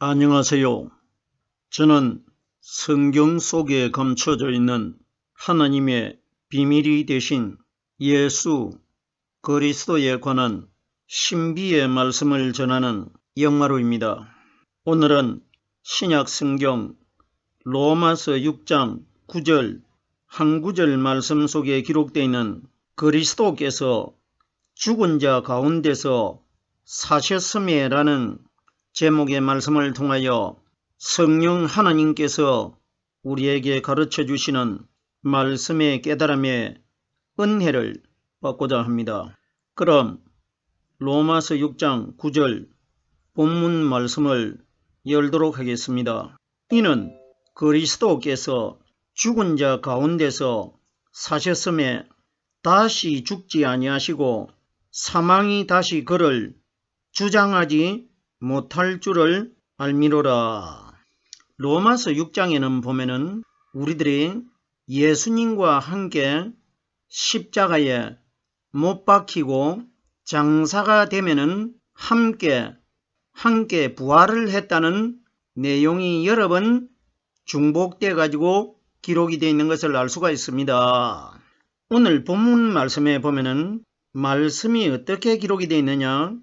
안녕하세요. 저는 성경 속에 감춰져 있는 하나님의 비밀이 되신 예수 그리스도에 관한 신비의 말씀을 전하는 영마루입니다. 오늘은 신약 성경 로마서 6장 9절 한 구절 말씀 속에 기록되어 있는 그리스도께서 죽은 자 가운데서 사셨음에라는 제목의 말씀을 통하여 성령 하나님께서 우리에게 가르쳐 주시는 말씀의 깨달음의 은혜를 받고자 합니다. 그럼 로마서 6장 9절 본문 말씀을 열도록 하겠습니다. 이는 그리스도께서 죽은 자 가운데서 사셨음에 다시 죽지 아니하시고 사망이 다시 그를 주장하지 못할 줄을 알미로라. 로마서 6장에는 보면은 우리들이 예수님과 함께 십자가에 못 박히고 장사가 되면은 함께 부활을 했다는 내용이 여러 번 중복돼 가지고 기록이 되어 있는 것을 알 수가 있습니다. 오늘 본문 말씀에 보면은 말씀이 어떻게 기록이 되어 있느냐?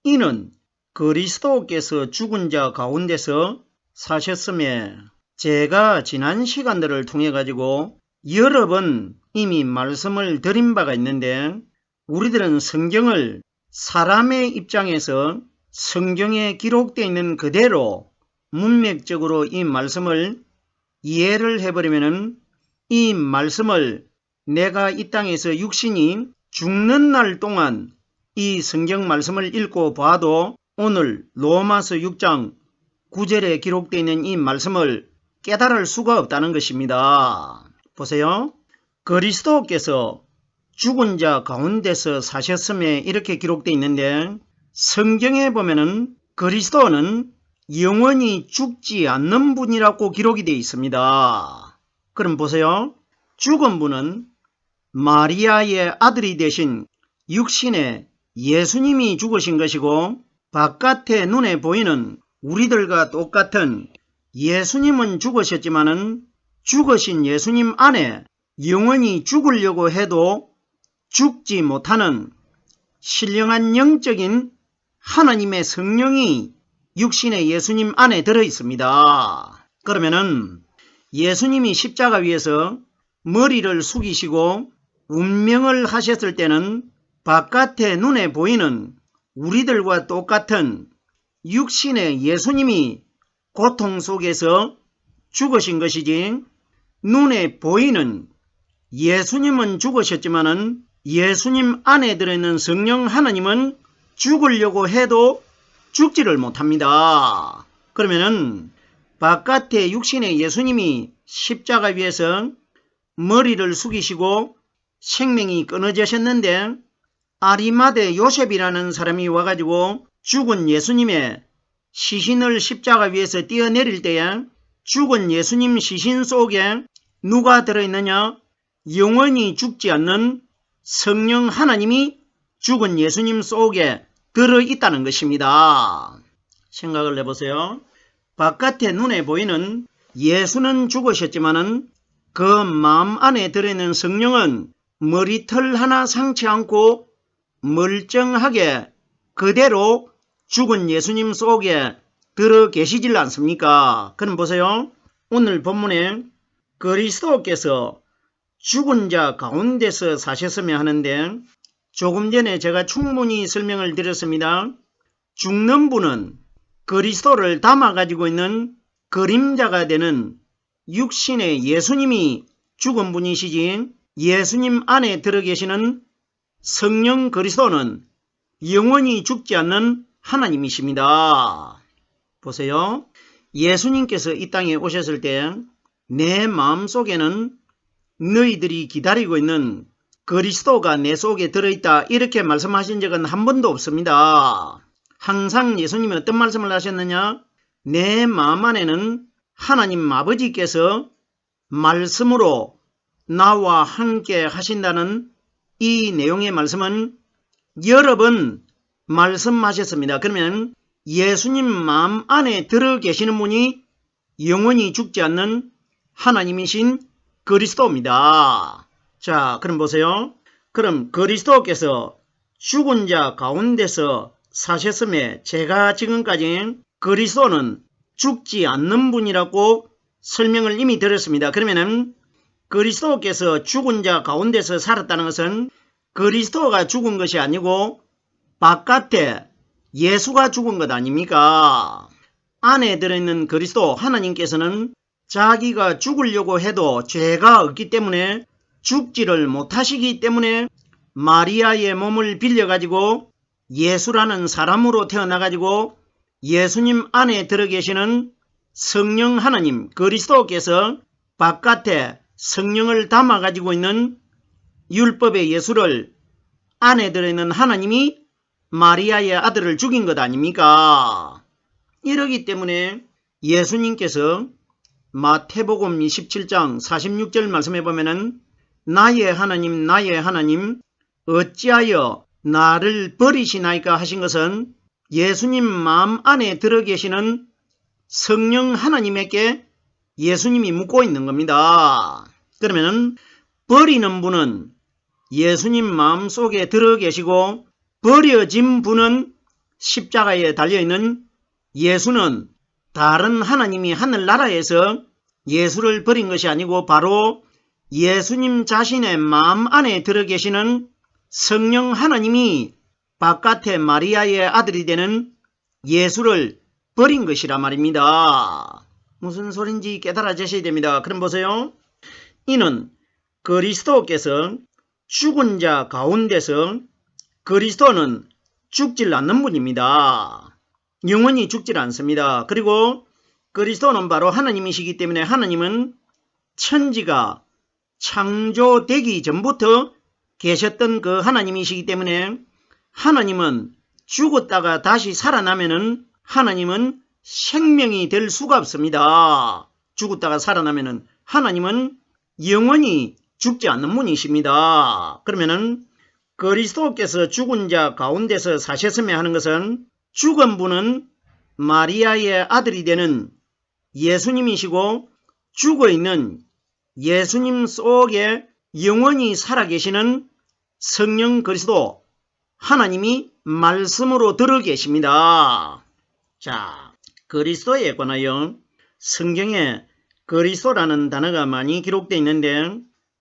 이는 그리스도께서 죽은 자 가운데서 사셨음에, 제가 지난 시간들을 통해 가지고 여러 번 이미 말씀을 드린 바가 있는데, 우리들은 성경을 사람의 입장에서 성경에 기록되어 있는 그대로 문맥적으로 이 말씀을 이해를 해버리면 이 말씀을 내가 이 땅에서 육신이 죽는 날 동안 이 성경 말씀을 읽고 봐도 오늘 로마서 6장 9절에 기록되어 있는 이 말씀을 깨달을 수가 없다는 것입니다. 보세요. 그리스도께서 죽은 자 가운데서 사셨음에 이렇게 기록되어 있는데, 성경에 보면은 그리스도는 영원히 죽지 않는 분이라고 기록이 되어 있습니다. 그럼 보세요. 죽은 분은 마리아의 아들이 되신 육신의 예수님이 죽으신 것이고, 바깥에 눈에 보이는 우리들과 똑같은 예수님은 죽으셨지만은 죽으신 예수님 안에 영원히 죽으려고 해도 죽지 못하는 신령한 영적인 하나님의 성령이 육신의 예수님 안에 들어 있습니다. 그러면은 예수님이 십자가 위에서 머리를 숙이시고 운명을 하셨을 때는 바깥에 눈에 보이는 우리들과 똑같은 육신의 예수님이 고통 속에서 죽으신 것이지, 눈에 보이는 예수님은 죽으셨지만은 예수님 안에 들어있는 성령 하나님은 죽으려고 해도 죽지를 못합니다. 그러면은 바깥에 육신의 예수님이 십자가 위에서 머리를 숙이시고 생명이 끊어지셨는데, 아리마대 요셉이라는 사람이 와가지고 죽은 예수님의 시신을 십자가 위에서 띄어내릴 때에 죽은 예수님 시신 속에 누가 들어있느냐? 영원히 죽지 않는 성령 하나님이 죽은 예수님 속에 들어있다는 것입니다. 생각을 해보세요. 바깥에 눈에 보이는 예수는 죽으셨지만은 그 마음 안에 들어있는 성령은 머리털 하나 상치 않고 멀쩡하게 그대로 죽은 예수님 속에 들어 계시질 않습니까? 그럼 보세요. 오늘 본문에 그리스도께서 죽은 자 가운데서 사셨으며 하는데, 조금 전에 제가 충분히 설명을 드렸습니다. 죽는 분은 그리스도를 담아 가지고 있는 그림자가 되는 육신의 예수님이 죽은 분이시지, 예수님 안에 들어 계시는 성령 그리스도는 영원히 죽지 않는 하나님이십니다. 보세요. 예수님께서 이 땅에 오셨을 때 내 마음속에는 너희들이 기다리고 있는 그리스도가 내 속에 들어있다, 이렇게 말씀하신 적은 한 번도 없습니다. 항상 예수님이 어떤 말씀을 하셨느냐? 내 마음 안에는 하나님 아버지께서 말씀으로 나와 함께 하신다는 이 내용의 말씀은 여러 번 말씀하셨습니다. 그러면 예수님 마음 안에 들어 계시는 분이 영원히 죽지 않는 하나님이신 그리스도입니다. 자, 그럼 보세요. 그럼 그리스도께서 죽은 자 가운데서 사셨음에 제가 지금까지 그리스도는 죽지 않는 분이라고 설명을 이미 드렸습니다. 그러면은 그리스도께서 죽은 자 가운데서 살았다는 것은 그리스도가 죽은 것이 아니고 바깥에 예수가 죽은 것 아닙니까? 안에 들어있는 그리스도 하나님께서는 자기가 죽으려고 해도 죄가 없기 때문에 죽지를 못하시기 때문에 마리아의 몸을 빌려가지고 예수라는 사람으로 태어나가지고 예수님 안에 들어 계시는 성령 하나님 그리스도께서 바깥에 성령을 담아가지고 있는 율법의 예수를 안에 들어있는 하나님이 마리아의 아들을 죽인 것 아닙니까? 이러기 때문에 예수님께서 마태복음 27장 46절 말씀해 보면은 나의 하나님 나의 하나님 어찌하여 나를 버리시나이까 하신 것은 예수님 마음 안에 들어 계시는 성령 하나님에게 예수님이 묻고 있는 겁니다. 그러면은 버리는 분은 예수님 마음 속에 들어 계시고 버려진 분은 십자가에 달려있는 예수는 다른 하나님이 하늘나라에서 예수를 버린 것이 아니고 바로 예수님 자신의 마음 안에 들어 계시는 성령 하나님이 바깥에 마리아의 아들이 되는 예수를 버린 것이라 말입니다. 무슨 소린지 깨달아지셔야 됩니다. 그럼 보세요. 이는 그리스도께서 죽은 자 가운데서 그리스도는 죽질 않는 분입니다. 영원히 죽질 않습니다. 그리고 그리스도는 바로 하나님이시기 때문에 하나님은 천지가 창조되기 전부터 계셨던 그 하나님이시기 때문에 하나님은 죽었다가 다시 살아나면은 하나님은 생명이 될 수가 없습니다. 죽었다가 살아나면은 하나님은 영원히 죽지 않는 분이십니다. 그러면은 그리스도께서 죽은 자 가운데서 사셨으며 하는 것은 죽은 분은 마리아의 아들이 되는 예수님이시고 죽어있는 예수님 속에 영원히 살아계시는 성령 그리스도 하나님이 말씀으로 들어 계십니다. 자, 그리스도에 관하여 성경에 그리스도라는 단어가 많이 기록되어 있는데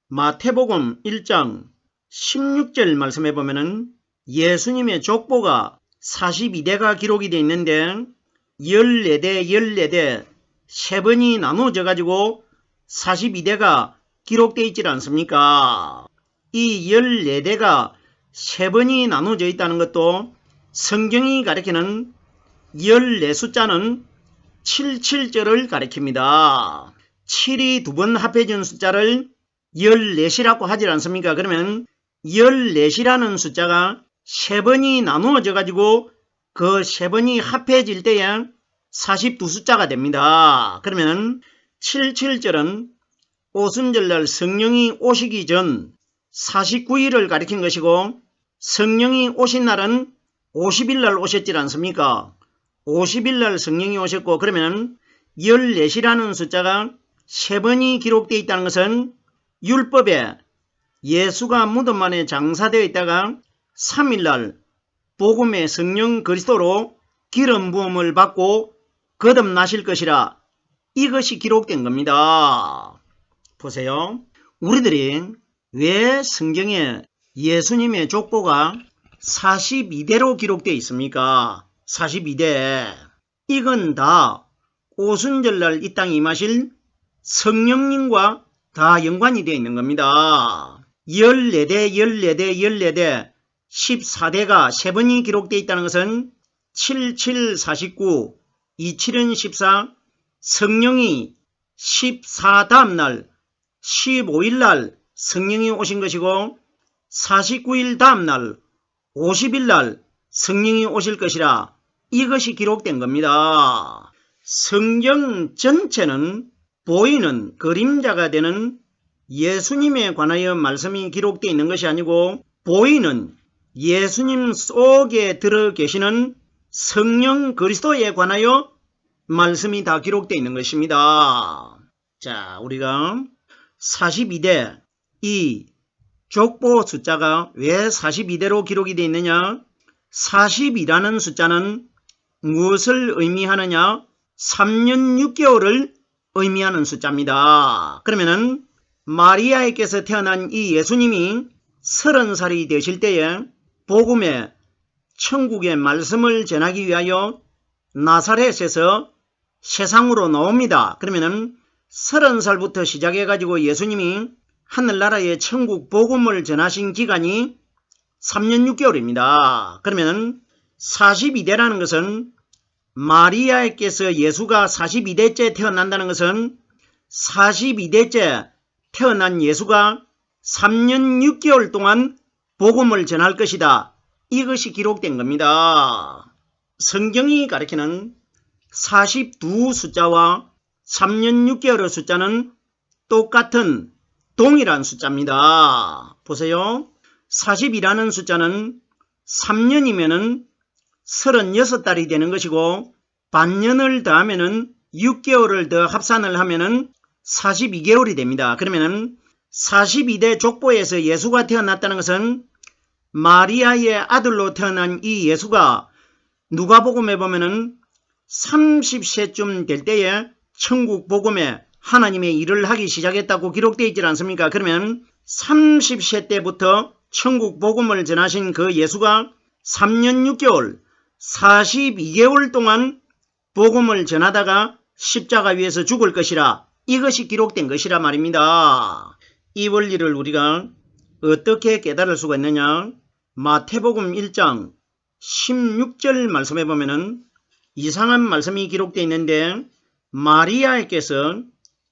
마태복음 1장 16절 말씀해 보면은 예수님의 족보가 42대가 기록이 되어 있는데 14대 세 번이 나누어져 가지고 42대가 기록되어 있지 않습니까? 이 14대가 세 번이 나누어져 있다는 것도 성경이 가리키는 14숫자는 77절을 가리킵니다. 7이 두 번 합해진 숫자를 14이라고 하지 않습니까? 그러면 14이라는 숫자가 세 번이 나누어져 가지고 그 세 번이 합해질 때에 42숫자가 됩니다. 그러면 77절은 오순절날 성령이 오시기 전 49일을 가리킨 것이고 성령이 오신 날은 50일날 오셨지 않습니까? 50일날 성령이 오셨고 그러면 14이라는 숫자가 세 번이 기록되어 있다는 것은 율법에 예수가 무덤 안에 장사되어 있다가 3일날 복음의 성령 그리스도로 기름 부음을 받고 거듭나실 것이라 이것이 기록된 겁니다. 보세요. 우리들이 왜 성경에 예수님의 족보가 42대로 기록되어 있습니까? 42대. 이건 다 오순절날 이 땅에 임하실 성령님과 다 연관이 되어 있는 겁니다. 14대 14대가 세 번이 기록되어 있다는 것은 77, 49, 27은 14, 성령이 14 다음날 15일날 성령이 오신 것이고 49일 다음날 50일날 성령이 오실 것이라 이것이 기록된 겁니다. 성경 전체는 보이는 그림자가 되는 예수님에 관하여 말씀이 기록되어 있는 것이 아니고 보이는 예수님 속에 들어 계시는 성령 그리스도에 관하여 말씀이 다 기록되어 있는 것입니다. 자, 우리가 42대 이 족보 숫자가 왜 42대로 기록이 되어 있느냐? 40이라는 숫자는 무엇을 의미하느냐? 3년 6개월을 의미하는 숫자입니다. 그러면은 마리아에게서 태어난 이 예수님이 30살이 되실 때에 복음의 천국의 말씀을 전하기 위하여 나사렛에서 세상으로 나옵니다. 그러면은 30살부터 시작해가지고 예수님이 하늘나라의 천국 복음을 전하신 기간이 3년 6개월입니다. 그러면 42대라는 것은 마리아에게서 예수가 42대째 태어난다는 것은 42대째 태어난 예수가 3년 6개월 동안 복음을 전할 것이다. 이것이 기록된 겁니다. 성경이 가리키는 42 숫자와 3년 6개월의 숫자는 똑같은 동일한 숫자입니다. 보세요. 40이라는 숫자는 3년이면은 36달이 되는 것이고 반년을 더하면은 6개월을 더 합산을 하면은 42개월이 됩니다. 그러면은 42대 족보에서 예수가 태어났다는 것은 마리아의 아들로 태어난 이 예수가 누가복음에 보면은 30세쯤 될 때에 천국 복음에 하나님의 일을 하기 시작했다고 기록되어 있지 않습니까? 그러면 30세 때부터 천국 복음을 전하신 그 예수가 3년 6개월 42개월 동안 복음을 전하다가 십자가 위에서 죽을 것이라, 이것이 기록된 것이라 말입니다. 이 원리를 우리가 어떻게 깨달을 수가 있느냐? 마태복음 1장 16절 말씀해 보면은 이상한 말씀이 기록되어 있는데, 마리아에게서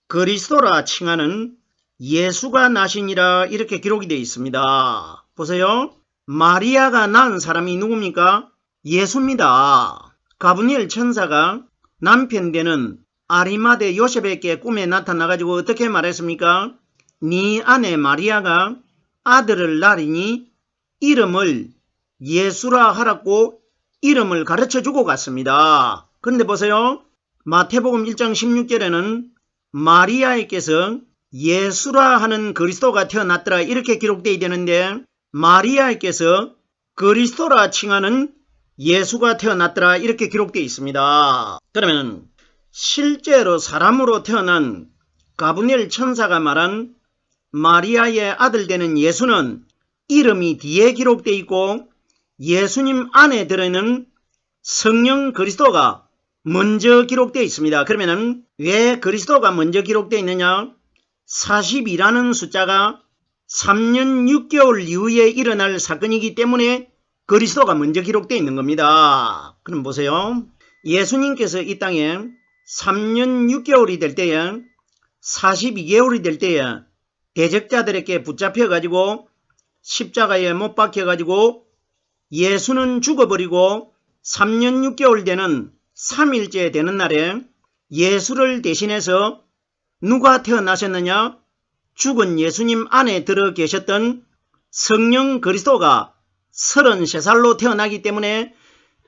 그리스도라 칭하는 예수가 나시니라 이렇게 기록이 되어 있습니다. 보세요. 마리아가 낳은 사람이 누굽니까? 예수입니다. 가브리엘 천사가 남편 되는 아리마대 요셉에게 꿈에 나타나가지고 어떻게 말했습니까? 네 아내 마리아가 아들을 낳으니 이름을 예수라 하라고 이름을 가르쳐주고 갔습니다. 그런데 보세요. 마태복음 1장 16절에는 마리아에게서 예수라 하는 그리스도가 태어났더라 이렇게 기록되어야 되는데, 마리아에게서 그리스도라 칭하는 예수가 태어났더라 이렇게 기록되어 있습니다. 그러면 실제로 사람으로 태어난 가브리엘 천사가 말한 마리아의 아들 되는 예수는 이름이 뒤에 기록되어 있고 예수님 안에 들어있는 성령 그리스도가 먼저 기록되어 있습니다. 그러면 왜 그리스도가 먼저 기록되어 있느냐? 40이라는 숫자가 3년 6개월 이후에 일어날 사건이기 때문에 그리스도가 먼저 기록되어 있는 겁니다. 그럼 보세요. 예수님께서 이 땅에 3년 6개월이 될 때에 42개월이 될 때에 대적자들에게 붙잡혀가지고 십자가에 못 박혀가지고 예수는 죽어버리고 3년 6개월 되는 3일째 되는 날에 예수를 대신해서 누가 태어나셨느냐? 죽은 예수님 안에 들어 계셨던 성령 그리스도가 33살로 태어나기 때문에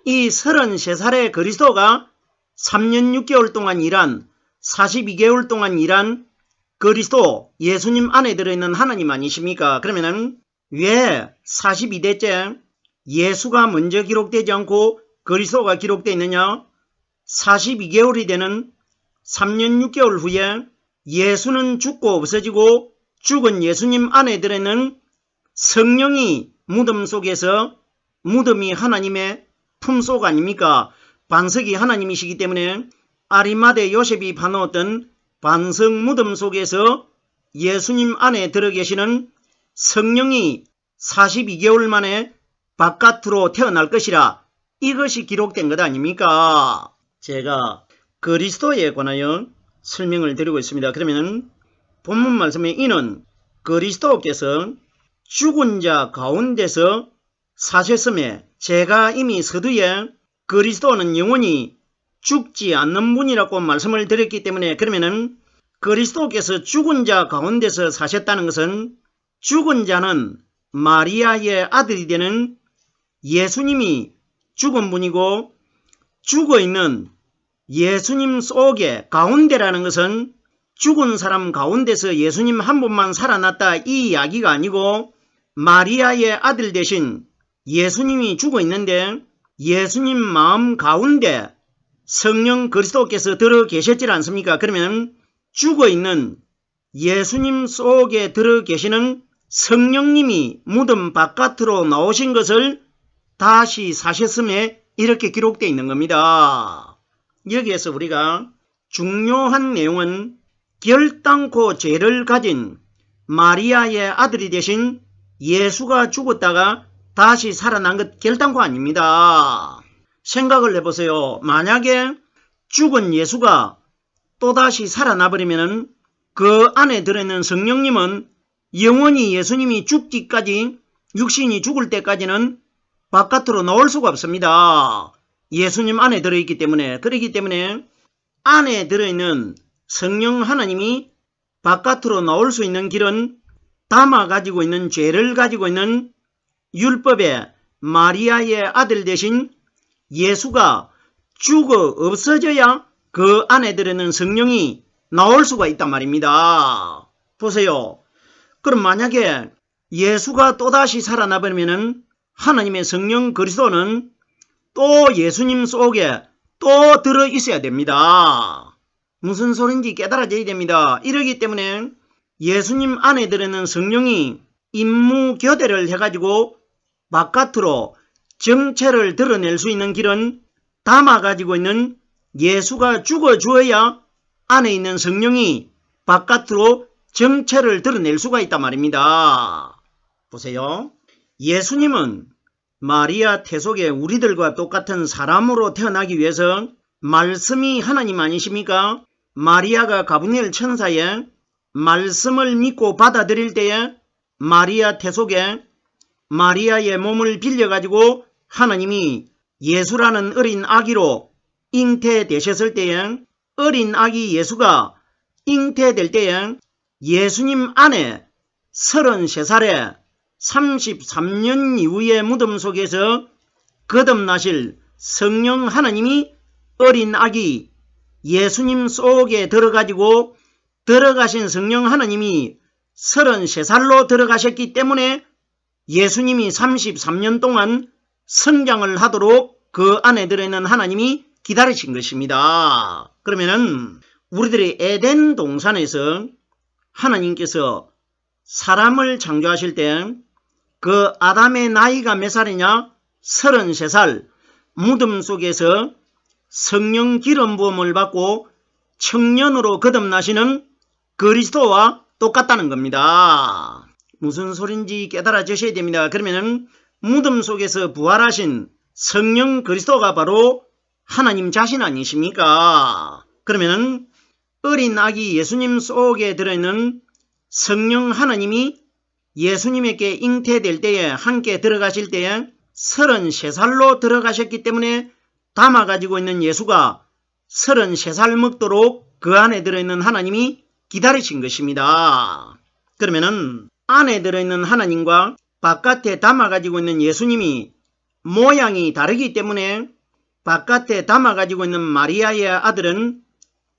이 33살의 그리스도가 3년 6개월 동안 일한 42개월 동안 일한 그리스도 예수님 안에 들어있는 하나님 아니십니까? 그러면은 왜 42대째 예수가 먼저 기록되지 않고 그리스도가 기록되어 있느냐? 42개월이 되는 3년 6개월 후에 예수는 죽고 없어지고 죽은 예수님 안에 들어있는 성령이 무덤 속에서, 무덤이 하나님의 품속 아닙니까? 반석이 하나님이시기 때문에 아리마대 요셉이 파놓았던 반석 무덤 속에서 예수님 안에 들어 계시는 성령이 42개월 만에 바깥으로 태어날 것이라, 이것이 기록된 것 아닙니까? 제가 그리스도에 관하여 설명을 드리고 있습니다. 그러면 본문 말씀에 이는 그리스도께서 죽은 자 가운데서 사셨음에, 제가 이미 서두에 그리스도는 영원히 죽지 않는 분이라고 말씀을 드렸기 때문에, 그러면은 그리스도께서 죽은 자 가운데서 사셨다는 것은 죽은 자는 마리아의 아들이 되는 예수님이 죽은 분이고 죽어있는 예수님 속에 가운데라는 것은 죽은 사람 가운데서 예수님 한 분만 살아났다 이 이야기가 아니고 마리아의 아들 대신 예수님이 죽어있는데 예수님 마음 가운데 성령 그리스도께서 들어 계셨지 않습니까? 그러면 죽어있는 예수님 속에 들어 계시는 성령님이 무덤 바깥으로 나오신 것을 다시 사셨음에 이렇게 기록되어 있는 겁니다. 여기에서 우리가 중요한 내용은 결단코 죄를 가진 마리아의 아들이 되신 예수가 죽었다가 다시 살아난 것 결단코 아닙니다. 생각을 해보세요. 만약에 죽은 예수가 또다시 살아나버리면 그 안에 들어있는 성령님은 영원히 예수님이 죽기까지 육신이 죽을 때까지는 바깥으로 나올 수가 없습니다. 예수님 안에 들어있기 때문에 그렇기 때문에 안에 들어있는 성령 하나님이 바깥으로 나올 수 있는 길은 담아 가지고 있는 죄를 가지고 있는 율법의 마리아의 아들 대신 예수가 죽어 없어져야 그 안에 들어있는 성령이 나올 수가 있단 말입니다. 보세요. 그럼 만약에 예수가 또다시 살아나버리면 하나님의 성령 그리스도는 또 예수님 속에 또 들어 있어야 됩니다. 무슨 소린지 깨달아져야 됩니다. 이러기 때문에 예수님 안에 들어있는 성령이 임무교대를 해가지고 바깥으로 정체를 드러낼 수 있는 길은 담아가지고 있는 예수가 죽어주어야 안에 있는 성령이 바깥으로 정체를 드러낼 수가 있단 말입니다. 보세요. 예수님은 마리아 태속에 우리들과 똑같은 사람으로 태어나기 위해서 말씀이 하나님 아니십니까? 마리아가 가브리엘 천사의 말씀을 믿고 받아들일 때에 마리아 태속에 마리아의 몸을 빌려가지고 하나님이 예수라는 어린 아기로 잉태되셨을 때에 어린 아기 예수가 잉태될 때에 예수님 안에 33살에 33년 이후의 무덤 속에서 거듭나실 성령 하나님이 어린 아기 예수님 속에 들어가지고 들어가신 성령 하나님이 33살로 들어가셨기 때문에 예수님이 33년 동안 성장을 하도록 그 안에 들어있는 하나님이 기다리신 것입니다. 그러면은 우리들이 에덴 동산에서 하나님께서 사람을 창조하실 때 그 아담의 나이가 몇 살이냐? 33살 무덤 속에서 성령 기름 부음을 받고 청년으로 거듭나시는 그리스도와 똑같다는 겁니다. 무슨 소린지 깨달아지셔야 됩니다. 그러면은 무덤 속에서 부활하신 성령 그리스도가 바로 하나님 자신 아니십니까? 그러면은 어린 아기 예수님 속에 들어있는 성령 하나님이 예수님에게 잉태될 때에 함께 들어가실 때에 33살로 들어가셨기 때문에 담아가지고 있는 예수가 33살 먹도록 그 안에 들어있는 하나님이 기다리신 것입니다. 그러면은 안에 들어있는 하나님과 바깥에 담아가지고 있는 예수님이 모양이 다르기 때문에 바깥에 담아가지고 있는 마리아의 아들은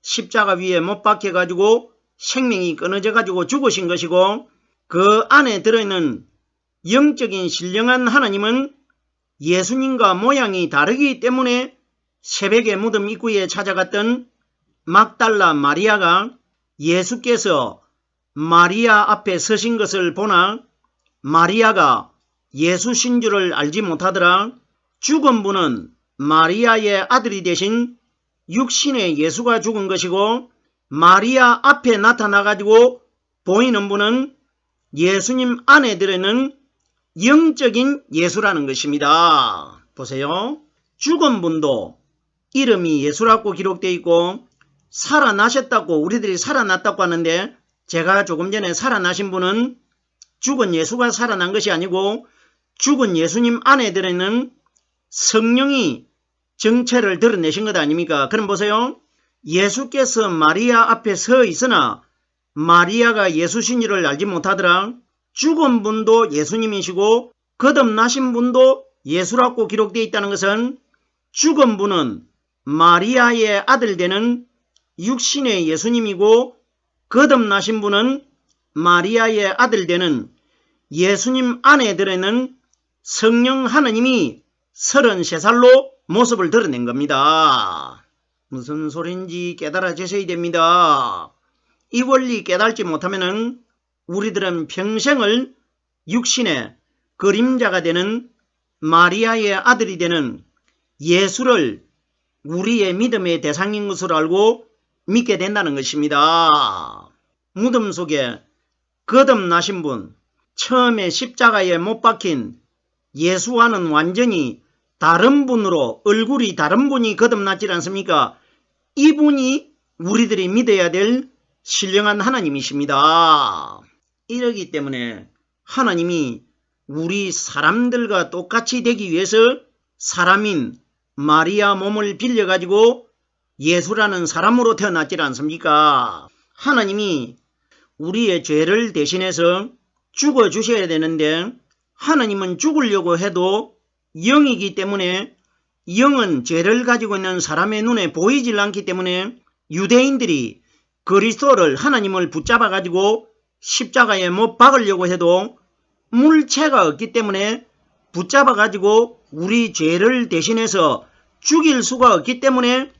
십자가 위에 못 박혀가지고 생명이 끊어져가지고 죽으신 것이고 그 안에 들어있는 영적인 신령한 하나님은 예수님과 모양이 다르기 때문에 새벽에 무덤 입구에 찾아갔던 막달라 마리아가 예수께서 마리아 앞에 서신 것을 보나 마리아가 예수신 줄을 알지 못하더라. 죽은 분은 마리아의 아들이 되신 육신의 예수가 죽은 것이고 마리아 앞에 나타나가지고 보이는 분은 예수님 안에 들어있는 영적인 예수라는 것입니다. 보세요. 죽은 분도 이름이 예수라고 기록되어 있고 살아나셨다고 우리들이 살아났다고 하는데 제가 조금 전에 살아나신 분은 죽은 예수가 살아난 것이 아니고 죽은 예수님 안에 들어있는 성령이 정체를 드러내신 것 아닙니까? 그럼 보세요. 예수께서 마리아 앞에 서 있으나 마리아가 예수신 줄을 알지 못하더라. 죽은 분도 예수님이시고 거듭나신 분도 예수라고 기록되어 있다는 것은 죽은 분은 마리아의 아들 되는 육신의 예수님이고 거듭나신 분은 마리아의 아들 되는 예수님 안에 들어있는 성령 하느님이 33살로 모습을 드러낸 겁니다. 무슨 소린지 깨달아지셔야 됩니다. 이 원리 깨달지 못하면 우리들은 평생을 육신의 그림자가 되는 마리아의 아들이 되는 예수를 우리의 믿음의 대상인 것으로 알고 믿게 된다는 것입니다. 무덤 속에 거듭나신 분, 처음에 십자가에 못 박힌 예수와는 완전히 다른 분으로 얼굴이 다른 분이 거듭났지 않습니까? 이분이 우리들이 믿어야 될 신령한 하나님이십니다. 이러기 때문에 하나님이 우리 사람들과 똑같이 되기 위해서 사람인 마리아 몸을 빌려가지고 예수라는 사람으로 태어났지 않습니까? 하나님이 우리의 죄를 대신해서 죽어주셔야 되는데 하나님은 죽으려고 해도 영이기 때문에 영은 죄를 가지고 있는 사람의 눈에 보이질 않기 때문에 유대인들이 그리스도를 하나님을 붙잡아 가지고 십자가에 못 박으려고 해도 물체가 없기 때문에 붙잡아 가지고 우리 죄를 대신해서 죽일 수가 없기 때문에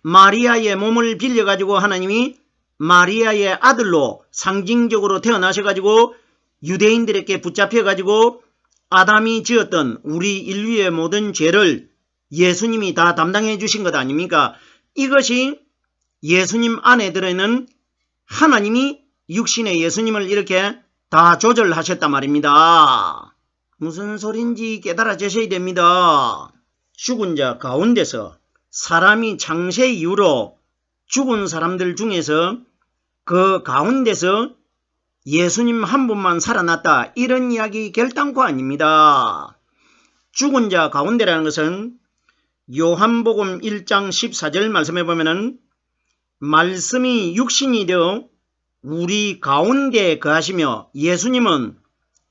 마리아의 몸을 빌려 가지고 하나님이 마리아의 아들로 상징적으로 태어나셔 가지고 유대인들에게 붙잡혀 가지고 아담이 지었던 우리 인류의 모든 죄를 예수님이 다 담당해 주신 것 아닙니까? 이것이 예수님 안에 들어있는 하나님이 육신의 예수님을 이렇게 다 조절하셨단 말입니다. 무슨 소린지 깨달아지셔야 됩니다. 죽은 자 가운데서 사람이 창세 이후로 죽은 사람들 중에서 그 가운데서 예수님 한 분만 살아났다, 이런 이야기 결단코 아닙니다. 죽은 자 가운데라는 것은 요한복음 1장 14절 말씀해 보면은 말씀이 육신이 되어 우리 가운데 거하시며, 예수님은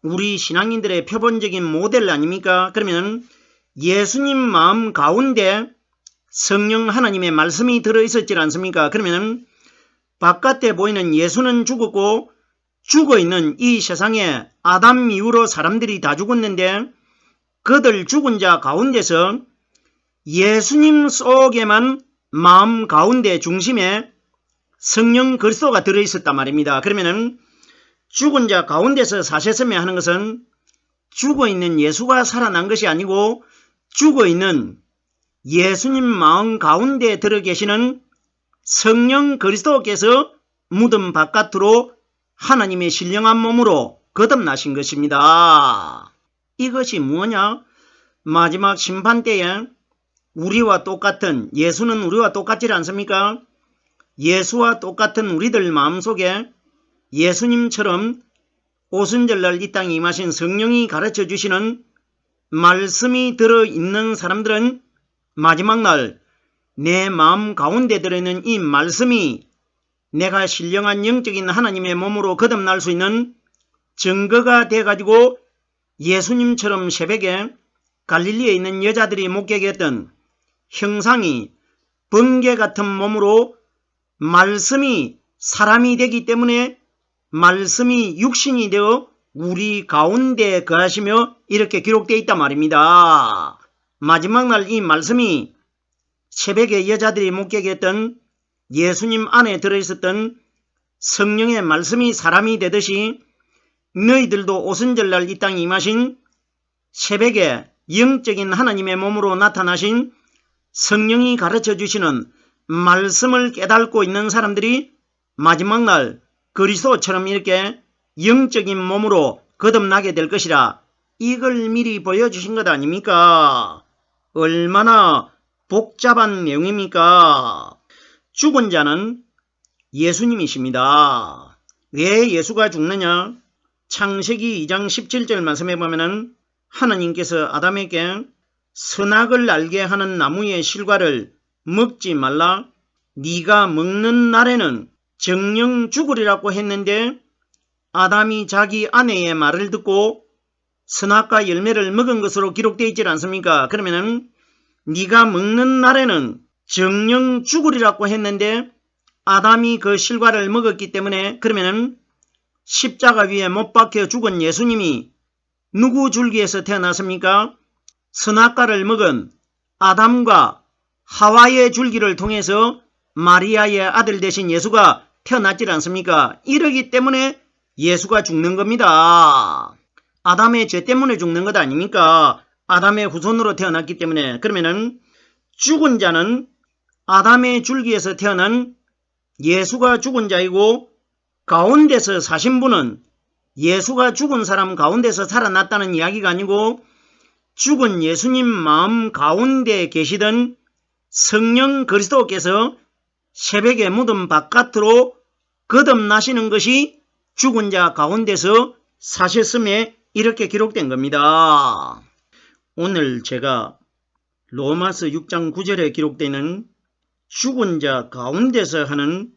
우리 신앙인들의 표본적인 모델 아닙니까? 그러면 예수님 마음 가운데 성령 하나님의 말씀이 들어있었지 않습니까? 그러면 바깥에 보이는 예수는 죽었고 죽어있는 이 세상에 아담 이후로 사람들이 다 죽었는데 그들 죽은 자 가운데서 예수님 속에만 마음 가운데 중심에 성령 그리스도가 들어있었단 말입니다. 그러면은 죽은 자 가운데서 사셨으며 하는 것은 죽어있는 예수가 살아난 것이 아니고 죽어있는 예수님 마음 가운데 들어 계시는 성령 그리스도께서 무덤 바깥으로 하나님의 신령한 몸으로 거듭나신 것입니다. 이것이 뭐냐? 마지막 심판 때에 우리와 똑같은, 예수는 우리와 똑같지 않습니까? 예수와 똑같은 우리들 마음속에 예수님처럼 오순절날 이 땅에 임하신 성령이 가르쳐 주시는 말씀이 들어있는 사람들은 마지막 날 내 마음 가운데 들어있는 이 말씀이 내가 신령한 영적인 하나님의 몸으로 거듭날 수 있는 증거가 돼가지고 예수님처럼 새벽에 갈릴리에 있는 여자들이 목격했던 형상이 번개 같은 몸으로 말씀이 사람이 되기 때문에 말씀이 육신이 되어 우리 가운데 거하시며 이렇게 기록되어 있단 말입니다. 마지막 날 이 말씀이 새벽에 여자들이 목격했던 예수님 안에 들어있었던 성령의 말씀이 사람이 되듯이 너희들도 오순절날 이 땅에 임하신 새벽에 영적인 하나님의 몸으로 나타나신 성령이 가르쳐 주시는 말씀을 깨닫고 있는 사람들이 마지막 날 그리스도처럼 이렇게 영적인 몸으로 거듭나게 될 것이라, 이걸 미리 보여주신 것 아닙니까? 얼마나 복잡한 내용입니까? 죽은 자는 예수님이십니다. 왜 예수가 죽느냐? 창세기 2장 17절 말씀해 보면은 하나님께서 아담에게 선악을 알게 하는 나무의 실과를 먹지 말라, 네가 먹는 날에는 정령 죽으리라고 했는데 아담이 자기 아내의 말을 듣고 선악과 열매를 먹은 것으로 기록되어 있지 않습니까? 그러면은 네가 먹는 날에는 정령 죽으리라고 했는데 아담이 그 실과를 먹었기 때문에 그러면은 십자가 위에 못 박혀 죽은 예수님이 누구 줄기에서 태어났습니까? 선악과를 먹은 아담과 하와의 줄기를 통해서 마리아의 아들 되신 예수가 태어났지 않습니까? 이러기 때문에 예수가 죽는 겁니다. 아담의 죄 때문에 죽는 것 아닙니까? 아담의 후손으로 태어났기 때문에. 그러면은 죽은 자는 아담의 줄기에서 태어난 예수가 죽은 자이고 가운데서 사신 분은 예수가 죽은 사람 가운데서 살아났다는 이야기가 아니고 죽은 예수님 마음 가운데 계시던 성령 그리스도께서 새벽에 무덤 바깥으로 거듭나시는 것이 죽은 자 가운데서 사셨음에 이렇게 기록된 겁니다. 오늘 제가 로마서 6장 9절에 기록되는 죽은 자 가운데서 하는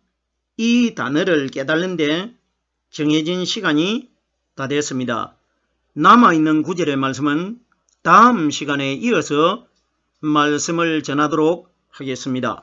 이 단어를 깨달는데 정해진 시간이 다 됐습니다. 남아있는 9절의 말씀은 다음 시간에 이어서 말씀을 전하도록 하겠습니다.